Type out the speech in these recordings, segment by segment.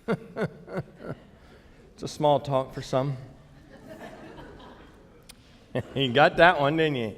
It's a small talk for some. You got that one, didn't you?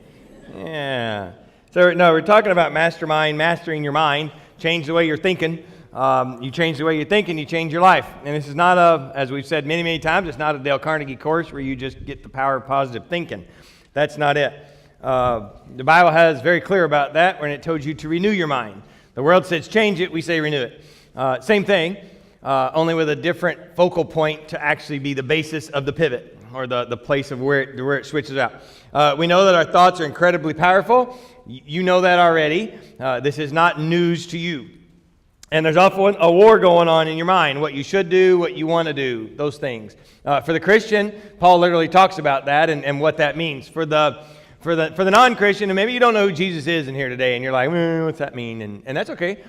Yeah. So, no, we're talking about mastermind, mastering your mind, change the way you're thinking. You change the way you think and you change your life. And this is not as we've said many, many times, it's not a Dale Carnegie course where you just get the power of positive thinking. That's not it. The Bible is very clear about that when it tells you to renew your mind. The world says change it, we say renew it. Same thing, only with a different focal point to actually be the basis of the pivot or the place of where it switches out. We know that our thoughts are incredibly powerful. You know that already. This is not news to you. And there's often a war going on in your mind, what you should do, what you want to do, those things. For the Christian, Paul literally talks about that and what that means. For the non-Christian, and maybe you don't know who Jesus is in here today, and you're like, what's that mean? And that's okay.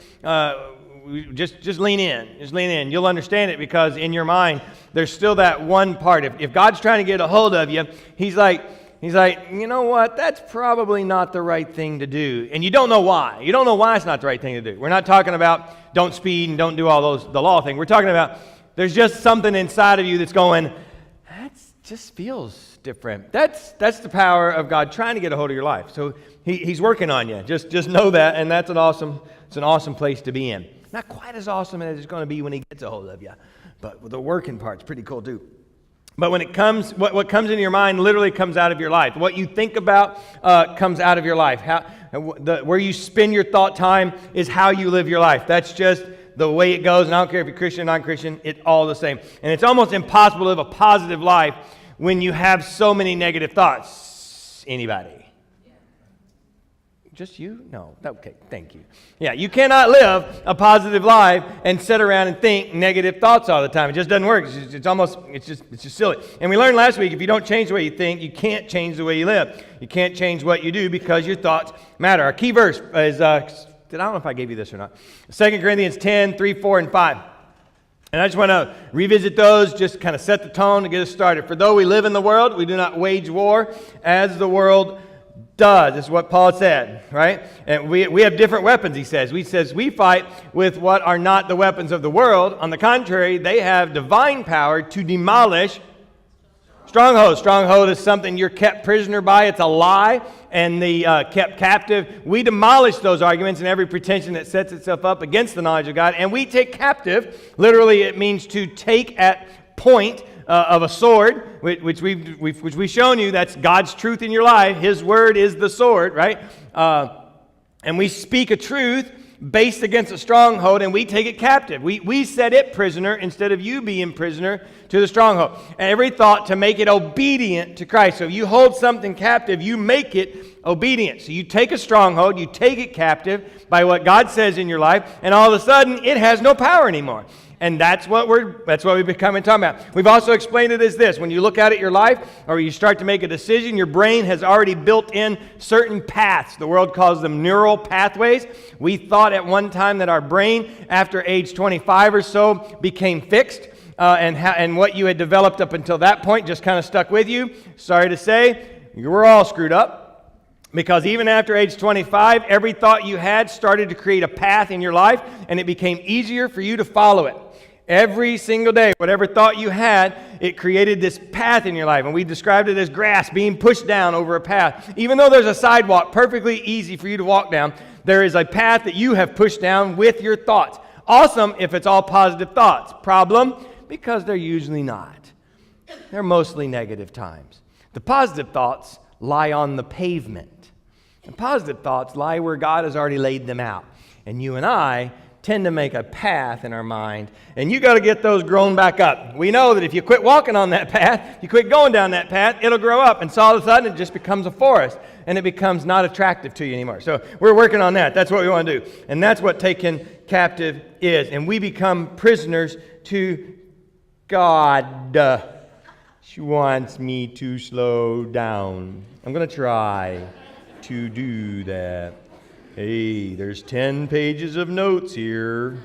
Just lean in. Just lean in. You'll understand it because in your mind, there's still that one part. If God's trying to get a hold of you, He's like, you know what? That's probably not the right thing to do. And you don't know why. You don't know why it's not the right thing to do. We're not talking about don't speed and don't do all the law thing. We're talking about there's just something inside of you that's going, that just feels different. That's the power of God trying to get a hold of your life. So He's working on you. Just know that, and it's an awesome place to be in. Not quite as awesome as it's going to be when He gets a hold of you, but the working part's pretty cool too. But when it comes, what comes into your mind literally comes out of your life. What you think about comes out of your life. Where you spend your thought time is how you live your life. That's just the way it goes. And I don't care if you're Christian or non-Christian, it's all the same. And it's almost impossible to live a positive life when you have so many negative thoughts. Anybody? Just you? No. Okay, thank you. Yeah, you cannot live a positive life and sit around and think negative thoughts all the time. It just doesn't work. It's just silly. And we learned last week, if you don't change the way you think, you can't change the way you live. You can't change what you do because your thoughts matter. Our key verse is, I don't know if I gave you this or not, 2 Corinthians 10, 3, 4, and 5. And I just want to revisit those, just kind of set the tone to get us started. For though we live in the world, we do not wage war as the world does. This is what Paul said, right? And we have different weapons, he says. We fight with what are not the weapons of the world. On the contrary, they have divine power to demolish strongholds. Stronghold is something you're kept prisoner by. It's a lie, and kept captive. We demolish those arguments and every pretension that sets itself up against the knowledge of God, and we take captive. Literally, it means to take at point of a sword, which we've shown you. That's God's truth in your life. His word is the sword, right? And we speak a truth based against a stronghold, and we take it captive. We set it prisoner instead of you being prisoner to the stronghold. And every thought to make it obedient to Christ. So if you hold something captive, you make it obedient. So you take a stronghold, you take it captive by what God says in your life, and all of a sudden it has no power anymore. And that's what we've become talking about. We've also explained it as this. When you look out at your life or you start to make a decision, your brain has already built in certain paths. The world calls them neural pathways. We thought at one time that our brain, after age 25 or so, became fixed. And what you had developed up until that point just kind of stuck with you. Sorry to say, you were all screwed up. Because even after age 25, every thought you had started to create a path in your life, and it became easier for you to follow it. Every single day, whatever thought you had, it created this path in your life. And we described it as grass being pushed down over a path. Even though there's a sidewalk perfectly easy for you to walk down, there is a path that you have pushed down with your thoughts. Awesome if it's all positive thoughts. Problem, because they're usually not. They're mostly negative times. The positive thoughts lie on the pavement. And positive thoughts lie where God has already laid them out. And you and I tend to make a path in our mind, and you got to get those grown back up. We know that if you quit walking on that path, you quit going down that path, it'll grow up, and so all of a sudden it just becomes a forest, and it becomes not attractive to you anymore. So we're working on that. That's what we want to do, and that's what taken captive is. And we become prisoners to God. She wants me to slow down. I'm going to try to do that. Hey, there's 10 pages of notes here.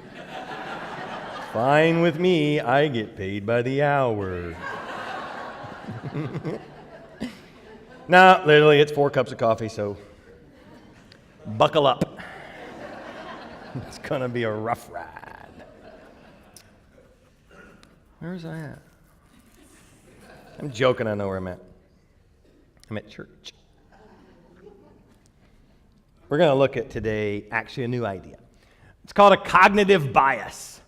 Fine with me. I get paid by the hour. No, literally, it's 4 cups of coffee, so buckle up. It's going to be a rough ride. Where's I at? I'm joking, I know where I'm at. I'm at church. We're going to look at today actually a new idea. It's called a cognitive bias.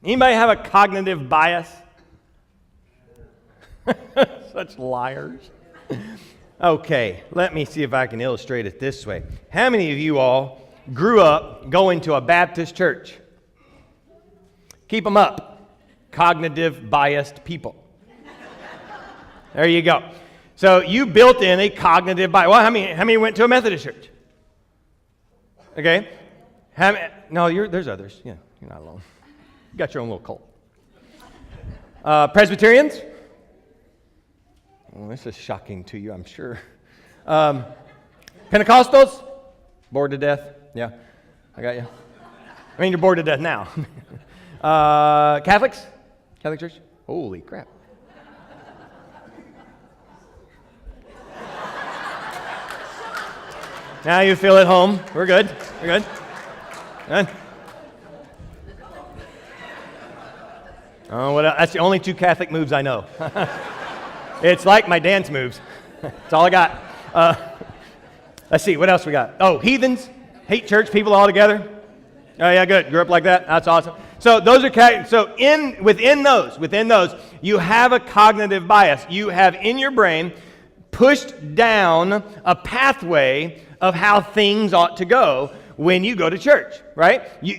Anybody have a cognitive bias? Such liars. Okay, let me see if I can illustrate it this way. How many of you all grew up going to a Baptist church? Keep them up. Cognitive biased people. There you go. So you built in a cognitive bias. Well, how many went to a Methodist church? Okay. There's others. Yeah, you're not alone. You got your own little cult. Presbyterians? Well, this is shocking to you, I'm sure. Pentecostals? Bored to death? Yeah, I got you. I mean, you're bored to death now. Catholics? Catholic Church? Holy crap. Now you feel at home. We're good. We're good. Good. Oh, that's the only two Catholic moves I know. It's like my dance moves. That's all I got. Let's see, what else we got? Oh, heathens, hate church people altogether. Oh yeah, good. Grew up like that. That's awesome. So those are within those, you have a cognitive bias. You have in your brain pushed down a pathway of how things ought to go when you go to church, right? You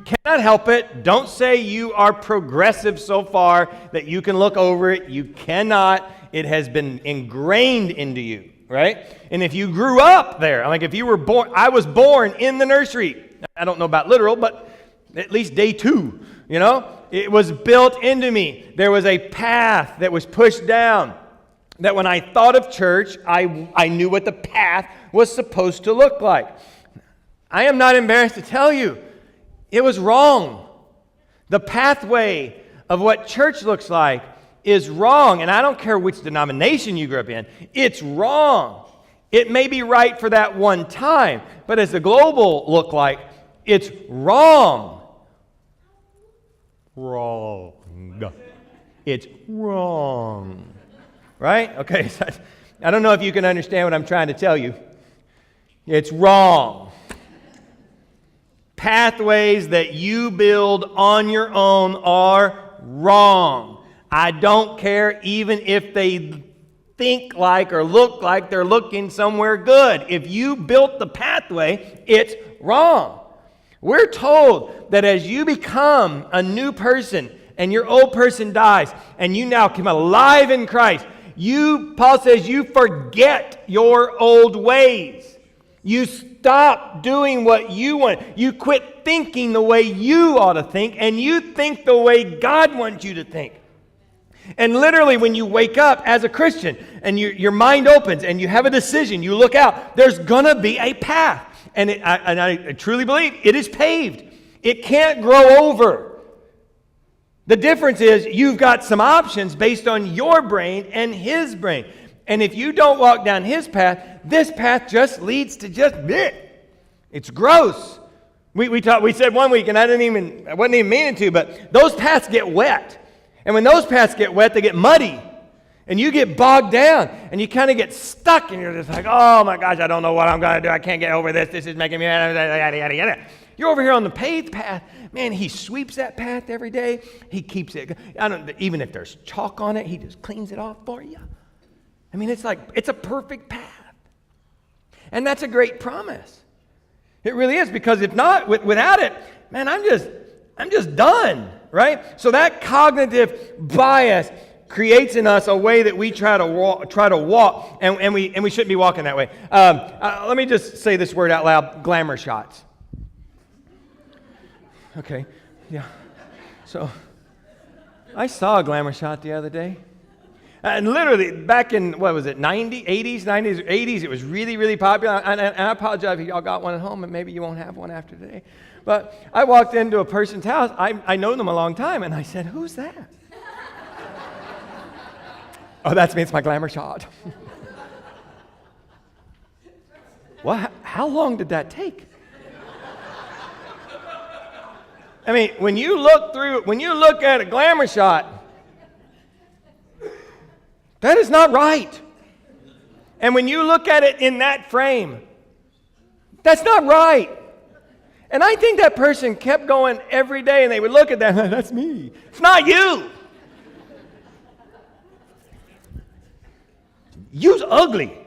cannot help it. Don't say you are progressive so far that you can look over it. You cannot. It has been ingrained into you, right? And if you grew up there, like if you were born, I was born in the nursery. I don't know about literal, but at least day 2, you know? It was built into me. There was a path that was pushed down that when I thought of church, I knew what the path was supposed to look like. I am not embarrassed to tell you, it was wrong. The pathway of what church looks like is wrong, and I don't care which denomination you grew up in, it's wrong. It may be right for that one time, but as the global look like, it's wrong. Wrong. It's wrong. Right? Okay, so I don't know if you can understand what I'm trying to tell you. It's wrong. Pathways that you build on your own are wrong. I don't care even if they think like or look like they're looking somewhere good. If you built the pathway, it's wrong. We're told that as you become a new person and your old person dies and you now come alive in Christ, Paul says, you forget your old ways. You stop doing what you want. You quit thinking the way you ought to think, and you think the way God wants you to think. And literally, when you wake up as a Christian and your mind opens and you have a decision, you look out, there's going to be a path. And I truly believe it is paved. It can't grow over. The difference is you've got some options based on your brain and his brain. And if you don't walk down his path, this path just leads to just bleh. It's gross. We said one week, and I wasn't even meaning to, but those paths get wet. And when those paths get wet, they get muddy. And you get bogged down, and you kind of get stuck, and you're just like, oh my gosh, I don't know what I'm going to do. I can't get over this. This is making me yada, yada, yada. You're over here on the paved path. Man, he sweeps that path every day. He keeps it. Even if there's chalk on it, he just cleans it off for you. I mean, it's a perfect path. And that's a great promise. It really is, because if not, without it, man, I'm just done, right? So that cognitive bias creates in us a way that we try to walk, and we shouldn't be walking that way. Let me just say this word out loud: glamour shots. Okay, yeah. So I saw a glamour shot the other day. And literally, back in, 80s, it was really, really popular. And I apologize if y'all got one at home, and maybe you won't have one after today. But I walked into a person's house. I know them a long time, and I said, who's that? Oh, that's me. It's my glamour shot. Well, how long did that take? I mean, when you look at a glamour shot, That is not right. And when you look at it in that frame, that's not right. And I think that person kept going every day, and they would look at that, that's me. It's not you. You's ugly.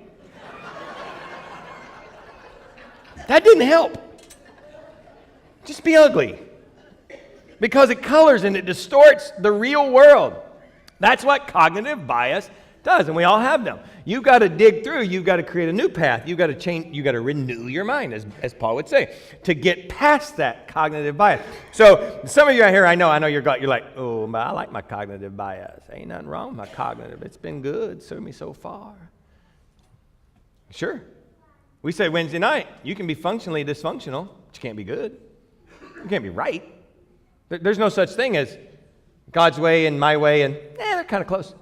That didn't help. Just be ugly. Because it colors and it distorts the real world. That's what cognitive bias does, and we all have them. You've got to dig through. You've got to create a new path. You've got to change. You've got to renew your mind, as Paul would say, to get past that cognitive bias. So some of you out here, I know you're like, oh, I like my cognitive bias. Ain't nothing wrong with my cognitive. It's been good. Served me so far. Sure. We said Wednesday night, you can be functionally dysfunctional, but you can't be good. You can't be right. There's no such thing as God's way and my way, and they're kind of close.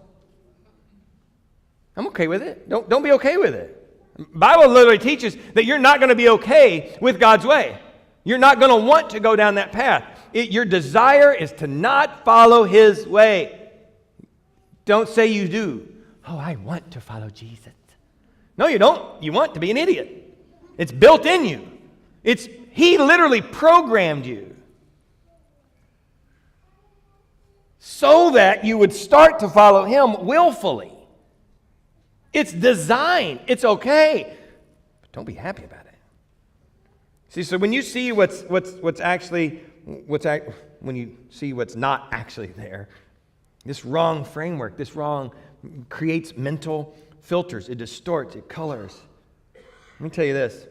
I'm okay with it. Don't be okay with it. The Bible literally teaches that you're not going to be okay with God's way. You're not going to want to go down that path. Your desire is to not follow His way. Don't say you do. Oh, I want to follow Jesus. No, you don't. You want to be an idiot. It's built in you. He literally programmed you so that you would start to follow Him willfully. It's designed. It's okay. But don't be happy about it. See, so when you see when you see what's not actually there, this wrong framework, this wrong creates mental filters. It distorts, it colors. Let me tell you this.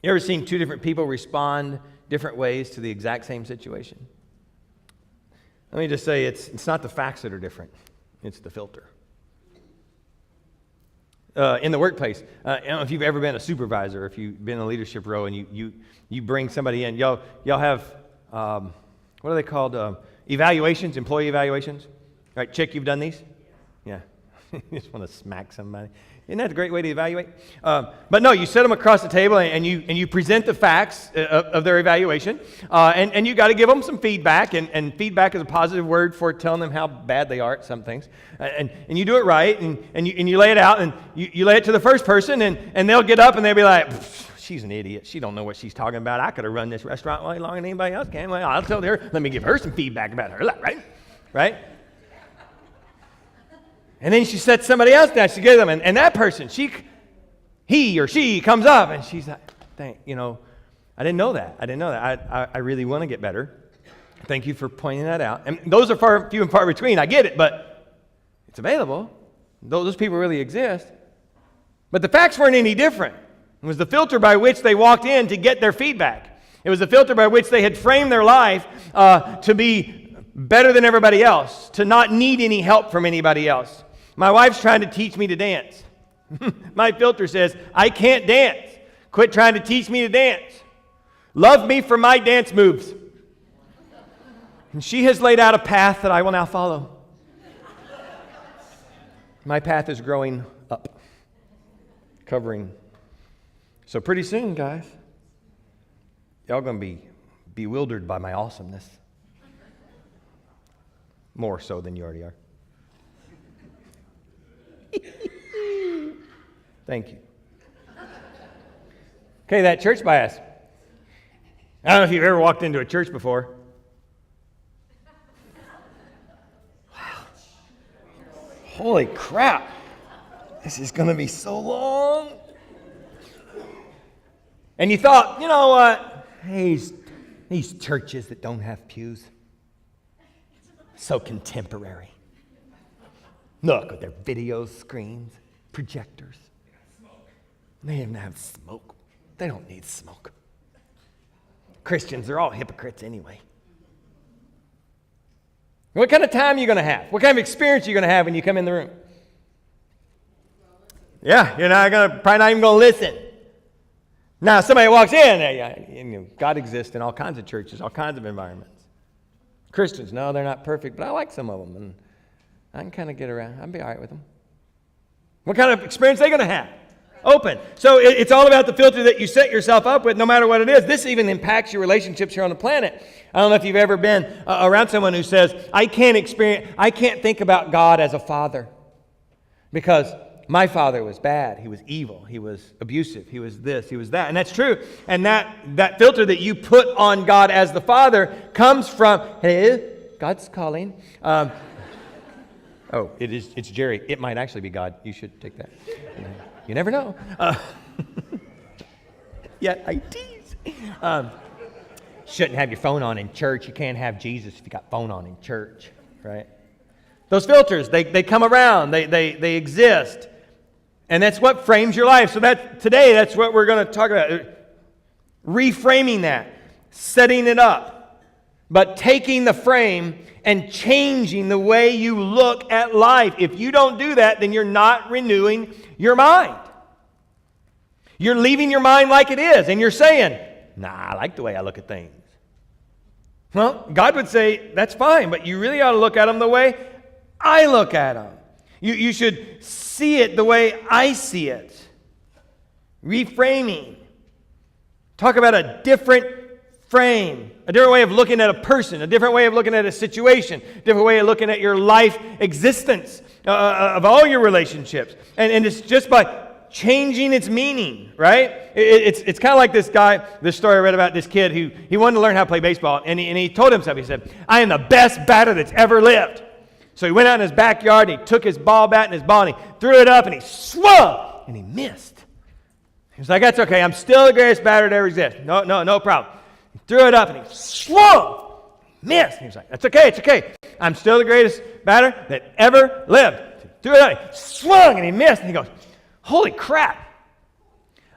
You ever seen two different people respond different ways to the exact same situation? Let me just say it's not the facts that are different. It's the filter. In the workplace, I don't know if you've ever been a supervisor, if you've been in a leadership role and you bring somebody in, y'all have, what are they called? Evaluations, employee evaluations. Right, Chick, you've done these? Yeah. You just want to smack somebody. Isn't that a great way to evaluate? But no, you set them across the table and you present the facts of their evaluation, and you got to give them some feedback, and feedback is a positive word for telling them how bad they are at some things. And you do it right, and you lay it out, and you lay it to the first person, and they'll get up and they'll be like, she's an idiot. She don't know what she's talking about. I could have run this restaurant way longer than anybody else can. Well, I'll tell her, let me give her some feedback about her life, right? And then she sets somebody else down. She gives them, and that person, he or she comes up, and she's like, I didn't know that. I really want to get better. Thank you for pointing that out. And those are few and far between. I get it, but it's available. Those people really exist. But the facts weren't any different. It was the filter by which they walked in to get their feedback. It was the filter by which they had framed their life to be better than everybody else, to not need any help from anybody else. My wife's trying to teach me to dance. My filter says, I can't dance. Quit trying to teach me to dance. Love me for my dance moves. And she has laid out a path that I will now follow. My path is growing up, covering. So pretty soon, guys, y'all going to be bewildered by my awesomeness. More so than you already are. Thank you. Okay, that church bias. I don't know if you've ever walked into a church before. Wow. Holy crap. This is going to be so long. And you thought, you know what? These churches that don't have pews, so contemporary. Look at their video screens, projectors. They even have smoke. They don't need smoke. Christians are all hypocrites anyway. What kind of time are you going to have? What kind of experience are you going to have when you come in the room? Yeah, you're probably not even going to listen. Now, somebody walks in, God exists in all kinds of churches, all kinds of environments. Christians, no, they're not perfect, but I like some of them, and I can kind of get around. I'll be all right with them. What kind of experience are they going to have? Open. So it's all about the filter that you set yourself up with, no matter what it is. This even impacts your relationships here on the planet. I don't know if you've ever been around someone who says, I can't think about God as a father. Because my father was bad. He was evil. He was abusive. He was this. He was that. And that's true. And that filter that you put on God as the Father comes from, hey, God's calling. It's Jerry. It might actually be God. You should take that. You never know. Yeah, I tease. Shouldn't have your phone on in church. You can't have Jesus if you got phone on in church, right? Those filters, they come around. They exist. And that's what frames your life. So today, that's what we're going to talk about. Reframing that. Setting it up. But taking the frame and changing the way you look at life. If you don't do that, then you're not renewing your mind. You're leaving your mind like it is. And you're saying, I like the way I look at things. Well, God would say, that's fine. But you really ought to look at them the way I look at them. You should see it the way I see it. Reframing. Talk about a different frame, a different way of looking at a person, a different way of looking at a situation, a different way of looking at your life existence, of all your relationships. And it's just by changing its meaning, right? It's kind of like this story I read about this kid who he wanted to learn how to play baseball, and he told himself, he said, I am the best batter that's ever lived. So he went out in his backyard, and he took his ball bat and his ball, and he threw it up, and he swung, and he missed. He was like, that's okay, I'm still the greatest batter that ever exists. No problem. He threw it up, and he swung, missed. And he was like, that's okay, it's okay. I'm still the greatest batter that ever lived. He threw it up, he swung, and he missed. And he goes, holy crap,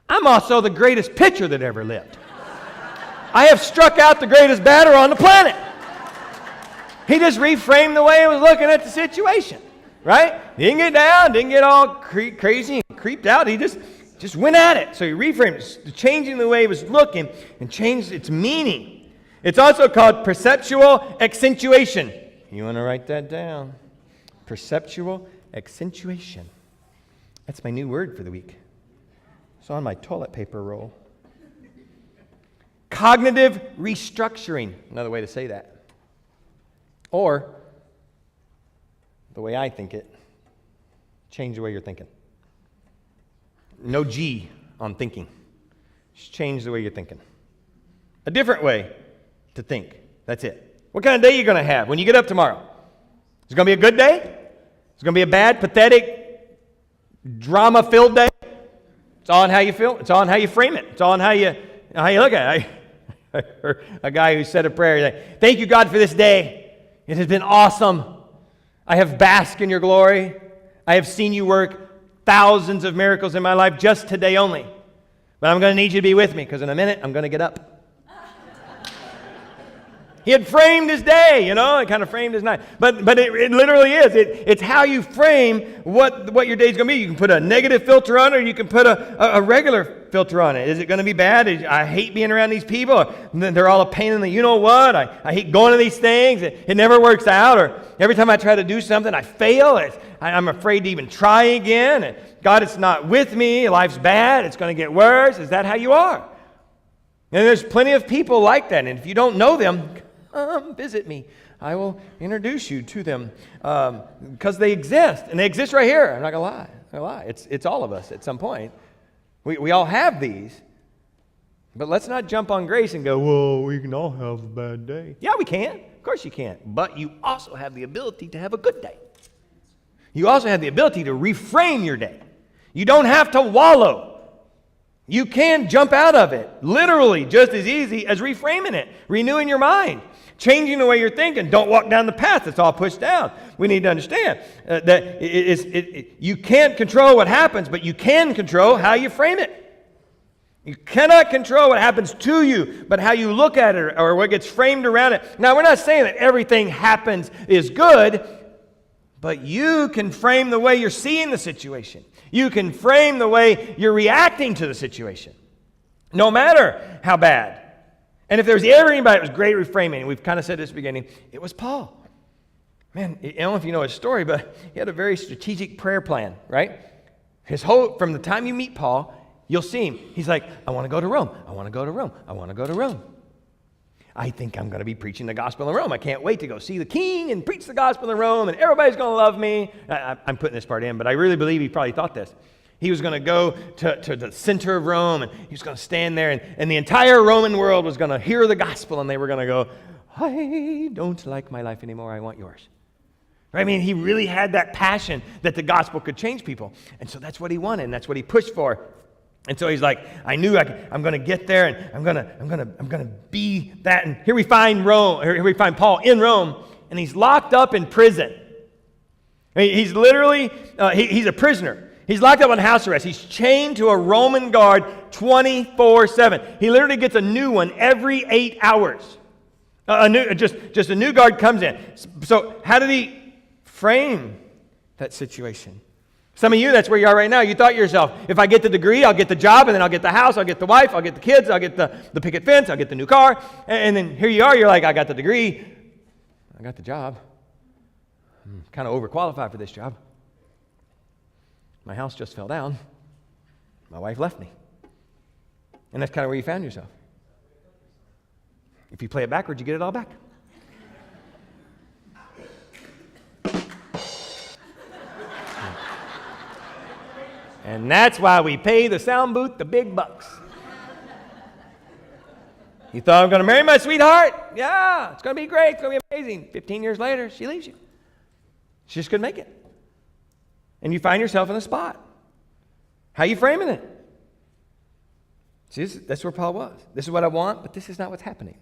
I'm also the greatest pitcher that ever lived. I have struck out the greatest batter on the planet. He just reframed the way he was looking at the situation, right? He didn't get down, didn't get all crazy and creeped out. He just went at it. So he reframed it, changing the way he was looking and changed its meaning. It's also called perceptual accentuation. You want to write that down? Perceptual accentuation. That's my new word for the week. It's on my toilet paper roll. Cognitive restructuring, another way to say that. Or, the way I think it, change the way you're thinking. No G on thinking. Just change the way you're thinking. A different way to think. That's it. What kind of day are you going to have when you get up tomorrow? Is it going to be a good day? Is it going to be a bad, pathetic, drama-filled day? It's all on how you feel. It's all on how you frame it. It's all on how you look at it. I heard a guy who said a prayer, like, thank you, God, for this day. It has been awesome. I have basked in your glory. I have seen you work thousands of miracles in my life just today only. But I'm going to need you to be with me because in a minute I'm going to get up. He had framed his day, it kind of framed his night. But it literally is. It's how you frame what your day's going to be. You can put a negative filter on it, or you can put a regular filter on it. Is it going to be bad? I hate being around these people. They're all a pain in the you-know-what. I hate going to these things. It never works out. Or every time I try to do something, I fail. I'm afraid to even try again. And God, it's not with me. Life's bad. It's going to get worse. Is that how you are? And there's plenty of people like that. And if you don't know them, come visit me. I will introduce you to them because they exist. And they exist right here. I'm not going to lie. It's all of us at some point. We all have these. But let's not jump on grace and go, whoa, we can all have a bad day. Yeah, we can. Of course you can. But you also have the ability to have a good day. You also have the ability to reframe your day. You don't have to wallow. You can jump out of it, literally just as easy as reframing it, renewing your mind, changing the way you're thinking. Don't walk down the path that's all pushed down. We need to understand that you can't control what happens, but you can control how you frame it. You cannot control what happens to you, but how you look at it or what gets framed around it. Now, we're not saying that everything happens is good, but you can frame the way you're seeing the situation. You can frame the way you're reacting to the situation, no matter how bad. And if there was ever anybody that was great at reframing, and we've kind of said this at the beginning, it was Paul. Man, I don't know if you know his story, but he had a very strategic prayer plan, right? From the time you meet Paul, you'll see him. He's like, I want to go to Rome. I want to go to Rome. I want to go to Rome. I think I'm going to be preaching the gospel in Rome. I can't wait to go see the king and preach the gospel in Rome, and everybody's going to love me. I'm putting this part in, but I really believe he probably thought this. He was going to go to the center of Rome, and he was going to stand there, and the entire Roman world was going to hear the gospel, and they were going to go, I don't like my life anymore. I want yours. Right? I mean, he really had that passion that the gospel could change people. And so that's what he wanted, and that's what he pushed for. And so he's like, I knew I'm going to get there, and I'm going to be that. And here we find Rome. Here we find Paul in Rome, and he's locked up in prison. I mean, he's literally he's a prisoner. He's locked up on house arrest. He's chained to a Roman guard 24/7. He literally gets a new one every 8 hours. Just a new guard comes in. So how did he frame that situation? Some of you, that's where you are right now. You thought to yourself, if I get the degree, I'll get the job, and then I'll get the house, I'll get the wife, I'll get the kids, I'll get the picket fence, I'll get the new car. And then here you are, you're like, I got the degree, I got the job. I'm kind of overqualified for this job. My house just fell down. My wife left me. And that's kind of where you found yourself. If you play it backwards, you get it all back. And that's why we pay the sound booth the big bucks. You thought I'm going to marry my sweetheart? Yeah, it's going to be great. It's going to be amazing. 15 years later, she leaves you. She just couldn't make it. And you find yourself in a spot. How are you framing it? See, that's where Paul was. This is what I want, but this is not what's happening.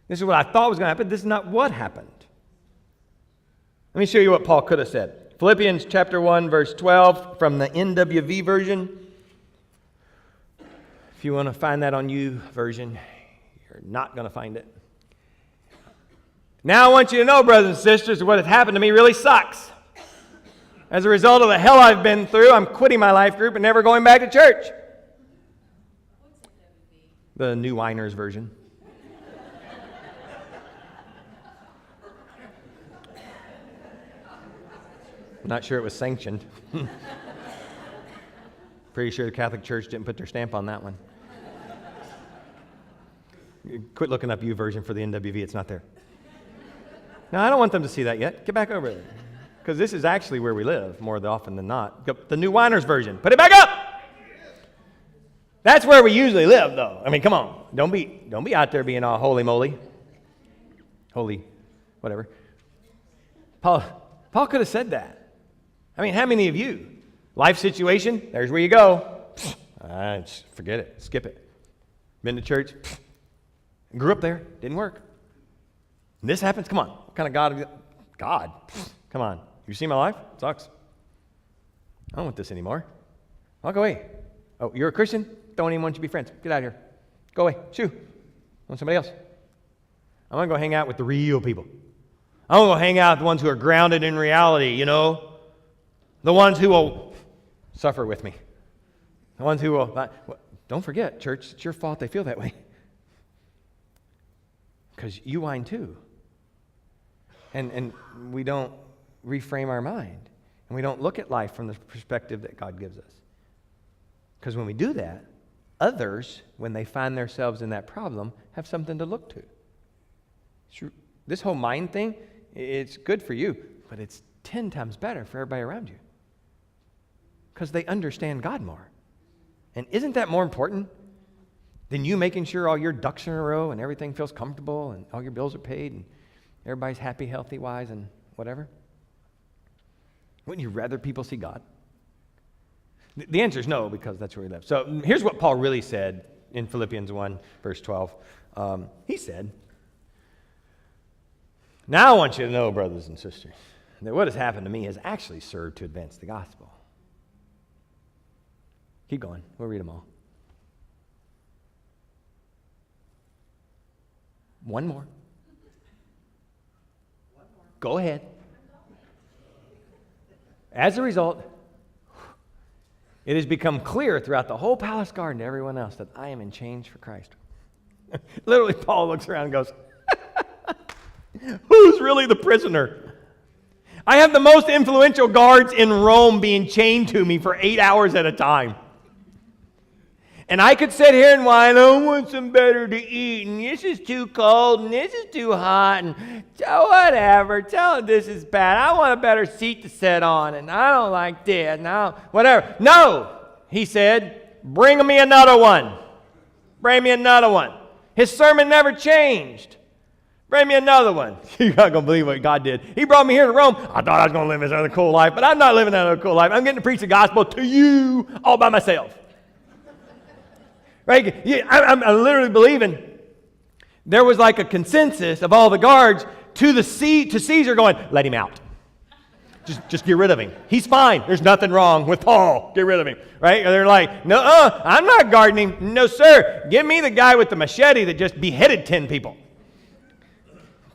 This is what I thought was going to happen. This is not what happened. Let me show you what Paul could have said. Philippians chapter 1, verse 12 from the NWV version. If you want to find that on you version, you're not going to find it. Now I want you to know, brothers and sisters, what has happened to me really sucks. As a result of the hell I've been through, I'm quitting my life group and never going back to church. The New Winers version. I'm not sure it was sanctioned. Pretty sure the Catholic Church didn't put their stamp on that one. Quit looking up YouVersion for the NWV. It's not there. No, I don't want them to see that yet. Get back over there. Because this is actually where we live more often than not. The New Winers version. Put it back up! That's where we usually live, though. I mean, come on. Don't be out there being all holy moly. Holy, whatever. Paul could have said that. I mean, how many of you? Life situation, there's where you go. Forget it. Skip it. Been to church. Grew up there. Didn't work. And this happens. Come on. What kind of God? Come on. You see my life? It sucks. I don't want this anymore. Walk away. Oh, you're a Christian? Don't even want you to be friends. Get out of here. Go away. Shoo. Want somebody else. I'm going to go hang out with the real people. I'm going to go hang out with the ones who are grounded in reality, you know. The ones who will suffer with me. The ones who will... Don't forget, church, it's your fault they feel that way. Because you whine too. And we don't reframe our mind. And we don't look at life from the perspective that God gives us. Because when we do that, others, when they find themselves in that problem, have something to look to. This whole mind thing, it's good for you, but it's 10 times better for everybody around you. Because they understand God more. And isn't that more important than you making sure all your ducks are in a row and everything feels comfortable and all your bills are paid and everybody's happy, healthy, wise, and whatever? Wouldn't you rather people see God? The answer is no, because that's where we live. So here's what Paul really said in Philippians 1, verse 12. He said, now I want you to know, brothers and sisters, that what has happened to me has actually served to advance the gospel. Keep going. We'll read them all. One more. Go ahead. As a result, it has become clear throughout the whole palace garden to everyone else that I am in chains for Christ. Literally, Paul looks around and goes, who's really the prisoner? I have the most influential guards in Rome being chained to me for 8 hours at a time. And I could sit here and whine, I want some better to eat, and this is too cold, and this is too hot, and whatever. Tell them this is bad. I want a better seat to sit on, and I don't like this, no, whatever. No, he said, bring me another one. Bring me another one. His sermon never changed. Bring me another one. You're not going to believe what God did. He brought me here to Rome. I thought I was going to live this other cool life, but I'm not living that other cool life. I'm getting to preach the gospel to you all by myself. Right? I'm literally believing there was like a consensus of all the guards to Caesar going, let him out. Just get rid of him. He's fine. There's nothing wrong with Paul. Get rid of him. Right? They're like, no, I'm not guarding him. No, sir. Give me the guy with the machete that just beheaded 10 people.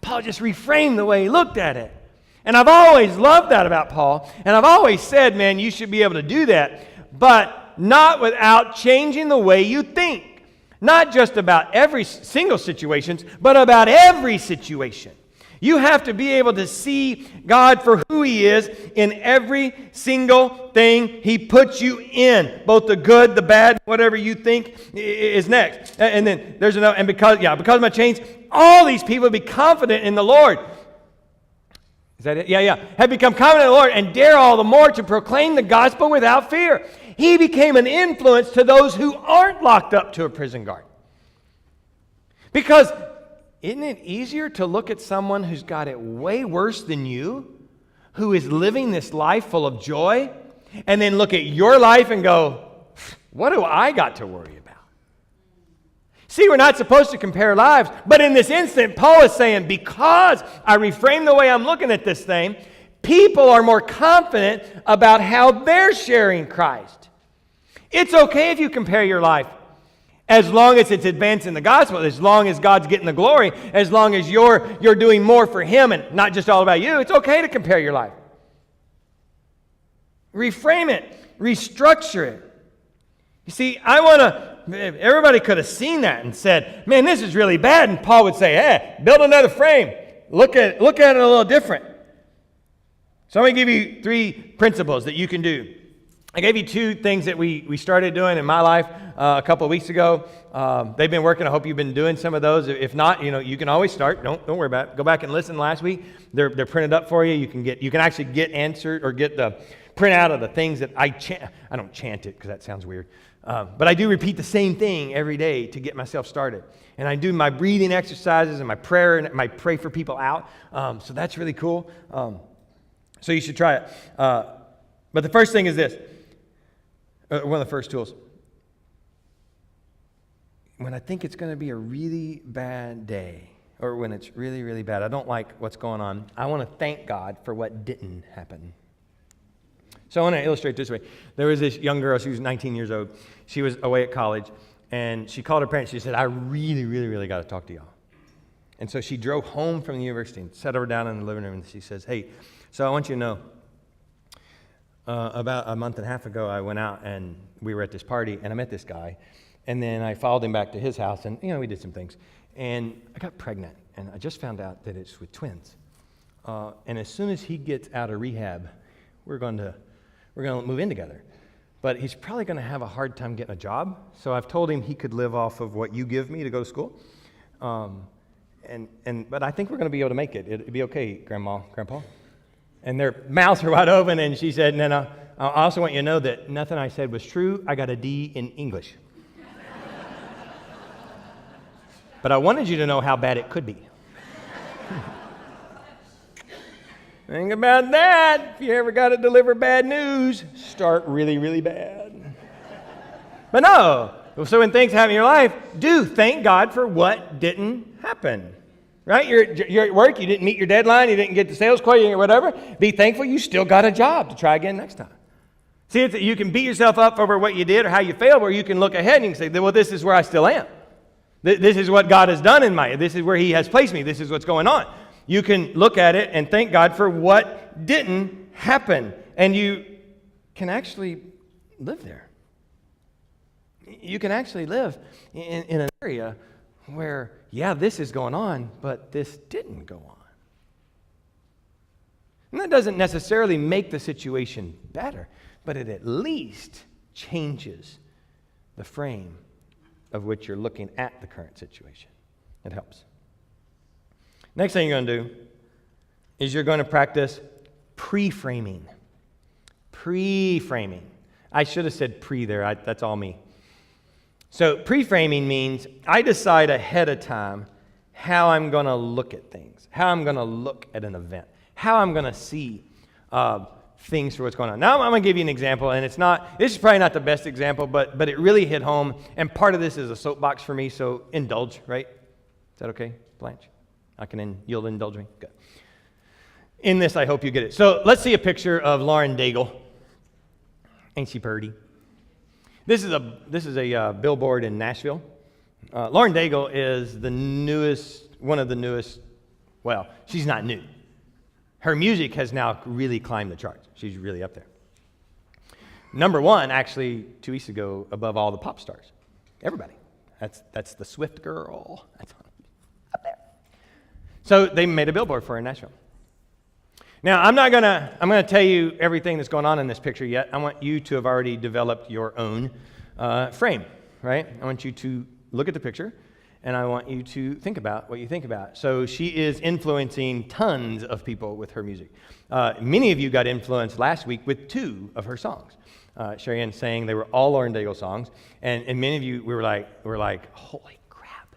Paul just reframed the way he looked at it. And I've always loved that about Paul. And I've always said, man, you should be able to do that. But not without changing the way you think. Not just about every single situation, but about every situation. You have to be able to see God for who He is in every single thing He puts you in. Both the good, the bad, whatever you think is next. And then there's another, and because of my change, all these people be confident in the Lord. Is that it? Yeah. Have become confident in the Lord and dare all the more to proclaim the gospel without fear. He became an influence to those who aren't locked up to a prison guard. Because isn't it easier to look at someone who's got it way worse than you, who is living this life full of joy, and then look at your life and go, what do I got to worry about? See, we're not supposed to compare lives, but in this instant, Paul is saying, because I reframe the way I'm looking at this thing, people are more confident about how they're sharing Christ. It's okay if you compare your life. As long as it's advancing the gospel, as long as God's getting the glory, as long as you're doing more for Him and not just all about you, it's okay to compare your life. Reframe it. Restructure it. You see, everybody could have seen that and said, man, this is really bad. And Paul would say, hey, build another frame. Look at it a little different. So I'm going to give you 3 principles that you can do. I gave you 2 things that we started doing in my life a couple of weeks ago. They've been working. I hope you've been doing some of those. If not, you can always start. Don't worry about it. Go back and listen last week. They're printed up for you. You can actually get answered or get the printout of the things that I chant. I don't chant it because that sounds weird. But I do repeat the same thing every day to get myself started. And I do my breathing exercises and my prayer, and I pray for people out. So that's really cool. So you should try it. But the first thing is this. One of the first tools. When I think it's going to be a really bad day, or when it's really, really bad, I don't like what's going on, I want to thank God for what didn't happen. So I want to illustrate this way. There was this young girl, she was 19 years old. She was away at college, and she called her parents. She said, I really, really, really got to talk to y'all. And so she drove home from the university and sat her down in the living room, and she says, hey, so I want you to know, about a month and a half ago, I went out and we were at this party and I met this guy, and then I followed him back to his house and we did some things, and I got pregnant, and I just found out that it's with twins. And as soon as he gets out of rehab, we're going to move in together. But he's probably going to have a hard time getting a job. So I've told him he could live off of what you give me to go to school. But I think we're going to be able to make it. It'll be okay, Grandma, Grandpa. And their mouths are wide open, and she said, no, I also want you to know that nothing I said was true. I got a D in English. But I wanted you to know how bad it could be. Think about that. If you ever got to deliver bad news, start really, really bad. But no. So when things happen in your life, do thank God for what didn't happen. Right? You're at work, you didn't meet your deadline, you didn't get the sales call, you didn't get whatever. Be thankful you still got a job to try again next time. See, you can beat yourself up over what you did or how you failed, or you can look ahead and you can say, well, this is where I still am. This is what God has done in my life. This is where He has placed me. This is what's going on. You can look at it and thank God for what didn't happen. And you can actually live there. You can actually live in an area where, yeah, this is going on, but this didn't go on. And that doesn't necessarily make the situation better, but it at least changes the frame of which you're looking at the current situation. It helps. Next thing you're going to do is you're going to practice pre-framing. Pre-framing. I should have said pre there. That's all me. So pre-framing means I decide ahead of time how I'm going to look at things, how I'm going to look at an event, how I'm going to see things for what's going on. Now I'm going to give you an example, and this is probably not the best example, but it really hit home, and part of this is a soapbox for me, so indulge, right? Is that okay, Blanche? You'll indulge me? Good. In this, I hope you get it. So let's see a picture of Lauren Daigle. Ain't she pretty? This is a billboard in Nashville. Lauren Daigle is one of the newest, well, she's not new. Her music has now really climbed the charts. She's really up there. Number one, actually, 2 weeks ago, above all the pop stars. Everybody. That's the Swift girl. That's up there. So they made a billboard for her in Nashville. Now, I'm going to tell you everything that's going on in this picture yet. I want you to have already developed your own frame, right? I want you to look at the picture, and I want you to think about what you think about. So she is influencing tons of people with her music. Many of you got influenced last week with 2 of her songs. Sherry Ann saying they were all Lauren Daigle songs, and many of you were like, holy crap!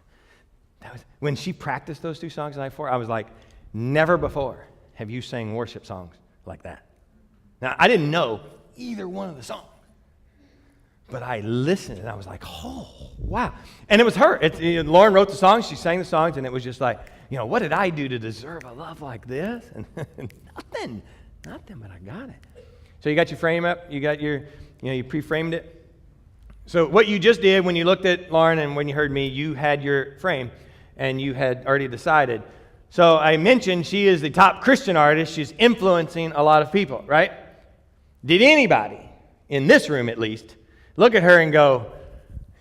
When she practiced those 2 songs the night before, I was like, never before have you sang worship songs like that. Now I didn't know either one of the songs, but I listened and I was like, oh wow! And it was her. Lauren wrote the songs, she sang the songs, and it was just like, what did I do to deserve a love like this? And nothing, but I got it. So you got your frame up, you got you pre-framed it. So what you just did when you looked at Lauren and when you heard me, you had your frame and you had already decided. So I mentioned she is the top Christian artist. She's influencing a lot of people, right? Did anybody, in this room at least, look at her and go,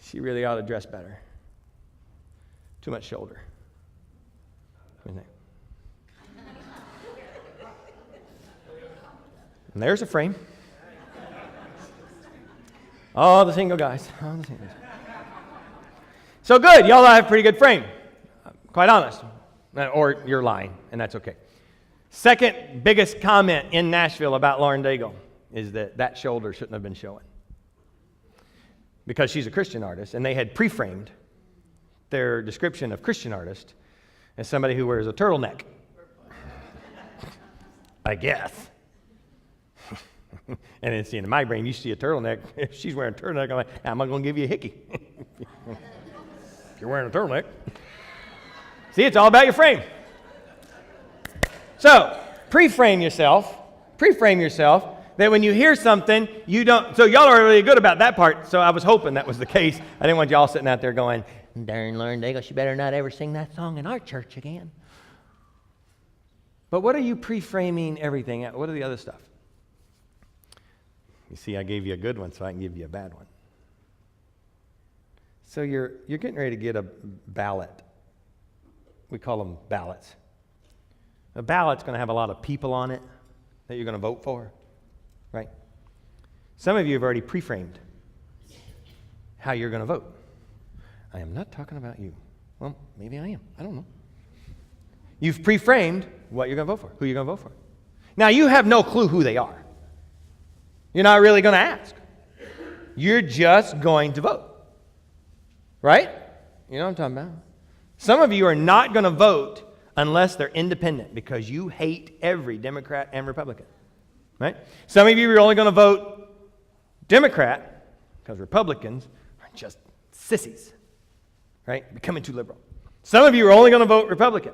she really ought to dress better? Too much shoulder. And there's a frame. All the single guys. So good. Y'all have a pretty good frame. Quite honest. Or you're lying, and that's okay. Second biggest comment in Nashville about Lauren Daigle is that shoulder shouldn't have been showing. Because she's a Christian artist, and they had pre-framed their description of Christian artist as somebody who wears a turtleneck. I guess. And then in my brain, you see a turtleneck. If she's wearing a turtleneck, I'm like, am I going to give you a hickey? If you're wearing a turtleneck. See, it's all about your frame. So, pre-frame yourself that when you hear something, you don't. So y'all are really good about that part, so I was hoping that was the case. I didn't want y'all sitting out there going, darn Lauren Daigle, she better not ever sing that song in our church again. But what are you pre-framing everything at? What are the other stuff? You see, I gave you a good one, so I can give you a bad one. So you're getting ready to get a ballot. We call them ballots. A ballot's going to have a lot of people on it that you're going to vote for, right? Some of you have already pre-framed how you're going to vote. I am not talking about you. Well, maybe I am. I don't know. You've pre-framed what you're going to vote for, who you're going to vote for. Now, you have no clue who they are. You're not really going to ask. You're just going to vote, right? You know what I'm talking about. Some of you are not going to vote unless they're independent because you hate every Democrat and Republican, right? Some of you are only going to vote Democrat because Republicans are just sissies, right? Becoming too liberal. Some of you are only going to vote Republican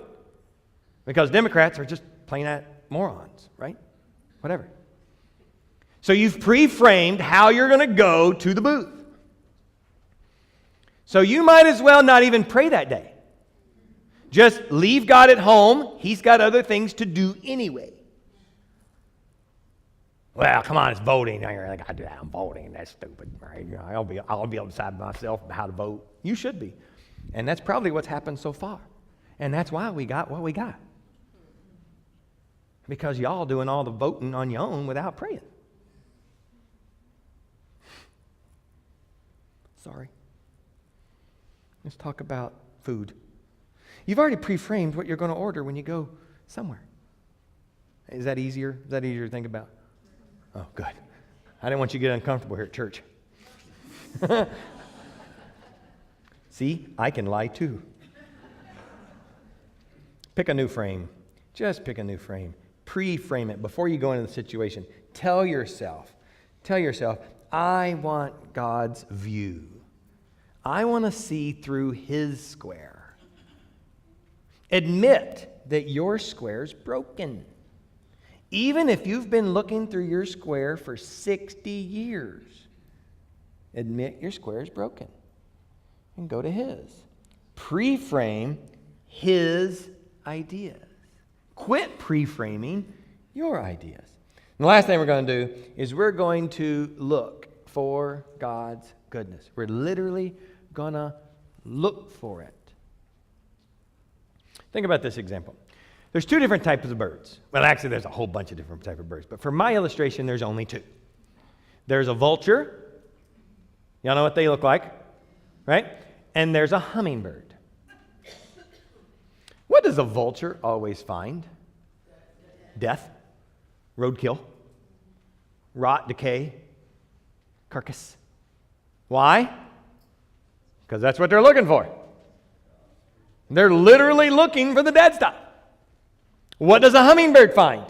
because Democrats are just plain out morons, right? Whatever. So you've pre-framed how you're going to go to the booth. So you might as well not even pray that day. Just leave God at home. He's got other things to do anyway. Well, come on, it's voting. I got to do that. I'm voting. That's stupid, right? I'll be able to decide myself how to vote. You should be. And that's probably what's happened so far. And that's why we got what we got. Because y'all doing all the voting on your own without praying. sorry. Let's talk about food. You've already pre-framed what you're going to order when you go somewhere. Is that easier? Is that easier to think about? Oh, good. I didn't want you to get uncomfortable here at church. See, I can lie too. Pick a new frame. Just pick a new frame. Pre-frame it before you go into the situation. Tell yourself, I want God's view. I want to see through His square. Admit that your square's broken. Even if you've been looking through your square for 60 years, admit your square is broken and go to His. Pre-frame His ideas. Quit pre-framing your ideas. And the last thing we're going to do is we're going to look for God's goodness. We're literally going to look for it. Think about this example. There's two different types of birds. Well, actually, there's a whole bunch of different types of birds. But for my illustration, there's only two. There's a vulture. Y'all know what they look like, right? And there's a hummingbird. What does a vulture always find? Death, roadkill, rot, decay, carcass. Why? Because that's what they're looking for. They're literally looking for the dead stuff. What does a hummingbird find?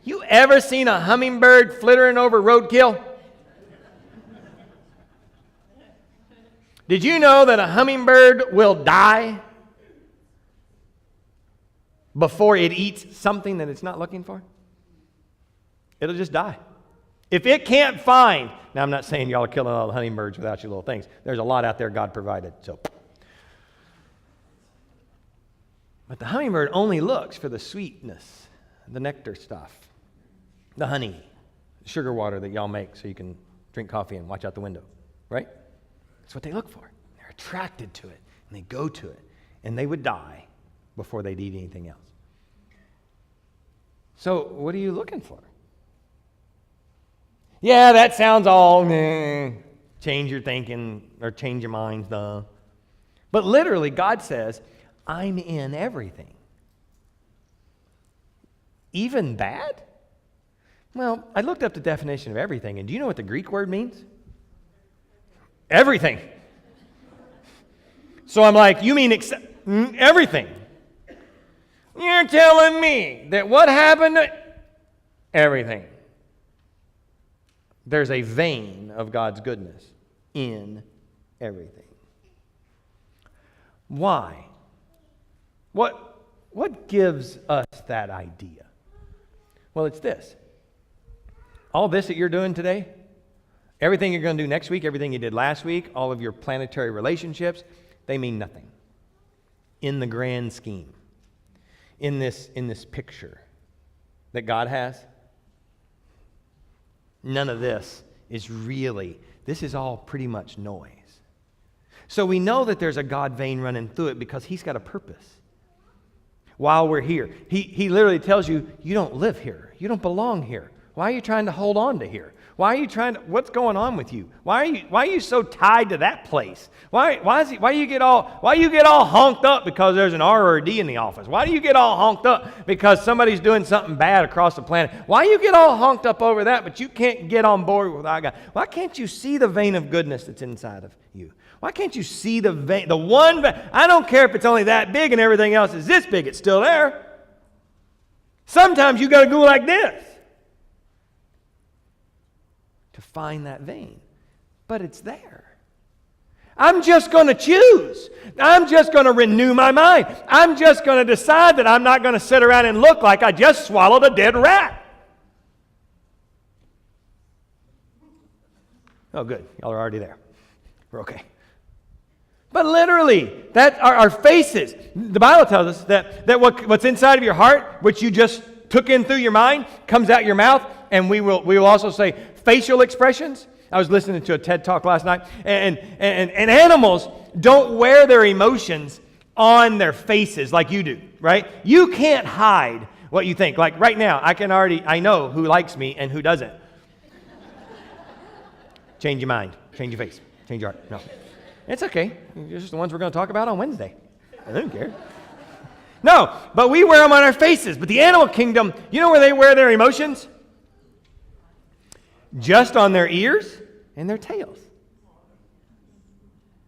You ever seen a hummingbird flittering over roadkill? Did you know that a hummingbird will die before it eats something that it's not looking for? It'll just die. If it can't find, now I'm not saying y'all are killing all the hummingbirds without your little things. There's a lot out there God provided. But the hummingbird only looks for the sweetness, the nectar stuff, the honey, sugar water that y'all make so you can drink coffee and watch out the window, right? That's what they look for. They're attracted to it, and they go to it, and they would die before they'd eat anything else. So what are you looking for? Yeah, that sounds all change your thinking or change your minds, though. But literally, God says, I'm in everything. Even bad? Well, I looked up the definition of everything, and do you know what the Greek word means? Everything. So I'm like, you mean everything? You're telling me that what happened to everything? There's a vein of God's goodness in everything. Why? What gives us that idea? Well, it's this. All this that you're doing today, everything you're going to do next week, everything you did last week, all of your planetary relationships, they mean nothing in the grand scheme, in this picture that God has. None of this is really, this is all pretty much noise. So we know that there's a God vein running through it because He's got a purpose. While we're here, He literally tells you, you don't live here. You don't belong here. Why are you trying to hold on to here? Why are you trying to, what's going on with you? Why are you so tied to that place? Why you get all honked up because there's an R or a D in the office? Why do you get all honked up because somebody's doing something bad across the planet? Why you get all honked up over that, but you can't get on board with our God? Why can't you see the vein of goodness that's inside of you? Why can't you see the vein, the one vein? I don't care if it's only that big and everything else is this big, it's still there. Sometimes you got to go like this to find that vein. But it's there. I'm just going to choose. I'm just going to renew my mind. I'm just going to decide that I'm not going to sit around and look like I just swallowed a dead rat. Oh, good. Y'all are already there. We're okay. But literally, that our faces. The Bible tells us that what's inside of your heart, which you just took in through your mind, comes out your mouth, and we will also say facial expressions. I was listening to a TED Talk last night, and animals don't wear their emotions on their faces like you do, right? You can't hide what you think. Like right now, I know who likes me and who doesn't. Change your mind. Change your face. Change your heart. No. It's okay. It's just the ones we're going to talk about on Wednesday. I don't care. No, but we wear them on our faces. But the animal kingdom, you know where they wear their emotions? Just on their ears and their tails.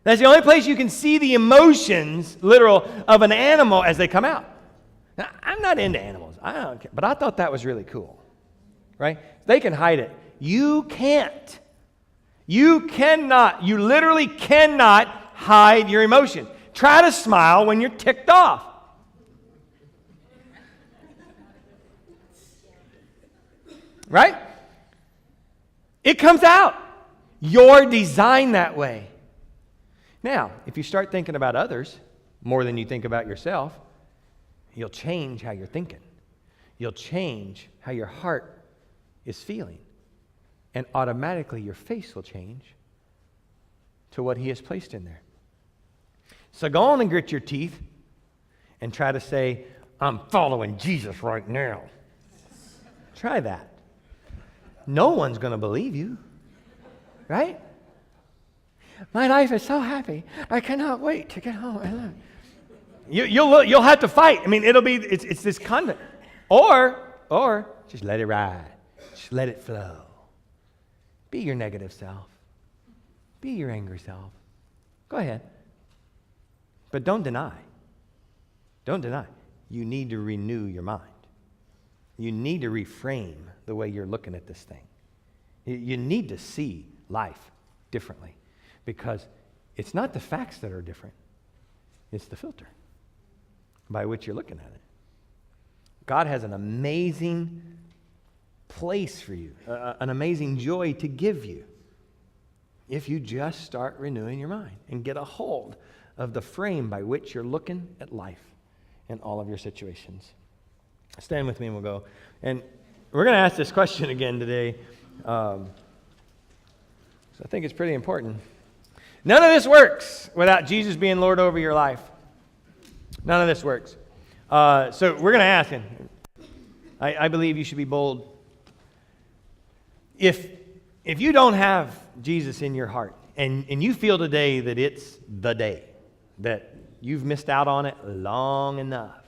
That's the only place you can see the emotions, literal, of an animal as they come out. Now, I'm not into animals. I don't care. But I thought that was really cool. Right? They can hide it. You can't. You cannot. You literally cannot hide your emotion. Try to smile when you're ticked off. Right? It comes out. You're designed that way. Now, if you start thinking about others more than you think about yourself, you'll change how you're thinking. You'll change how your heart is feeling. And automatically your face will change to what He has placed in there. So go on and grit your teeth and try to say, I'm following Jesus right now. Try that. No one's going to believe you. Right? My life is so happy. I cannot wait to get home. You'll have to fight. I mean, it's this conduct. Or just let it ride. Just let it flow. Be your negative self. Be your angry self. Go ahead. But don't deny. Don't deny. You need to renew your mind. You need to reframe the way you're looking at this thing. You need to see life differently, because it's not the facts that are different. It's the filter by which you're looking at it. God has an amazing place for you, an amazing joy to give you, if you just start renewing your mind and get a hold of the frame by which you're looking at life in all of your situations. Stand with me and we'll go. And we're going to ask this question again today. So I think it's pretty important. None of this works without Jesus being Lord over your life. None of this works. So we're going to ask Him. I believe you should be bold. If you don't have Jesus in your heart, and you feel today that it's the day, that you've missed out on it long enough,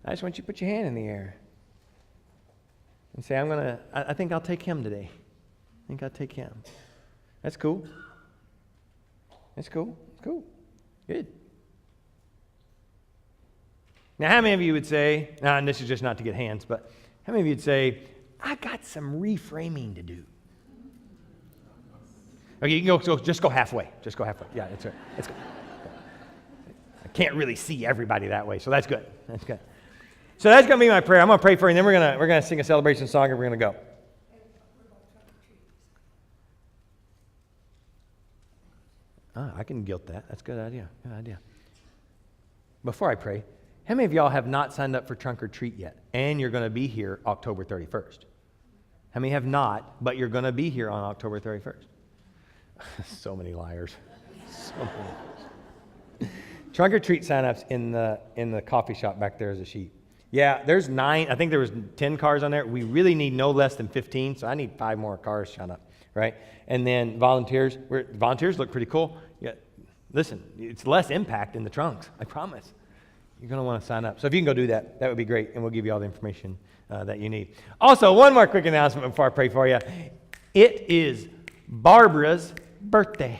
I just want you to put your hand in the air and say, I think I'll take Him today. I think I'll take Him. That's cool. That's cool. Cool. Good. Now, how many of you would say, and this is just not to get hands, but how many of you would say, I got some reframing to do? Okay, you can just go halfway. Just go halfway. Yeah, that's right. That's good. I can't really see everybody that way, so that's good. That's good. So that's going to be my prayer. I'm going to pray for you, and then we're going to sing a celebration song, and we're going to go. I can guilt that. That's a good idea. Good idea. Before I pray, how many of y'all have not signed up for Trunk or Treat yet? And you're going to be here October 31st. How many have not, but you're going to be here on October 31st? So many liars. So many liars. Trunk or Treat sign-ups in the coffee shop back there is a sheet. Yeah, there's 9. I think there was 10 cars on there. We really need no less than 15, so I need 5 more cars showing up, right? And then volunteers. Volunteers look pretty cool. Yeah, listen, it's less impact in the trunks, I promise. You're going to want to sign up. So if you can go do that, that would be great, and we'll give you all the information that you need. Also, one more quick announcement before I pray for you. It is Barbara's birthday.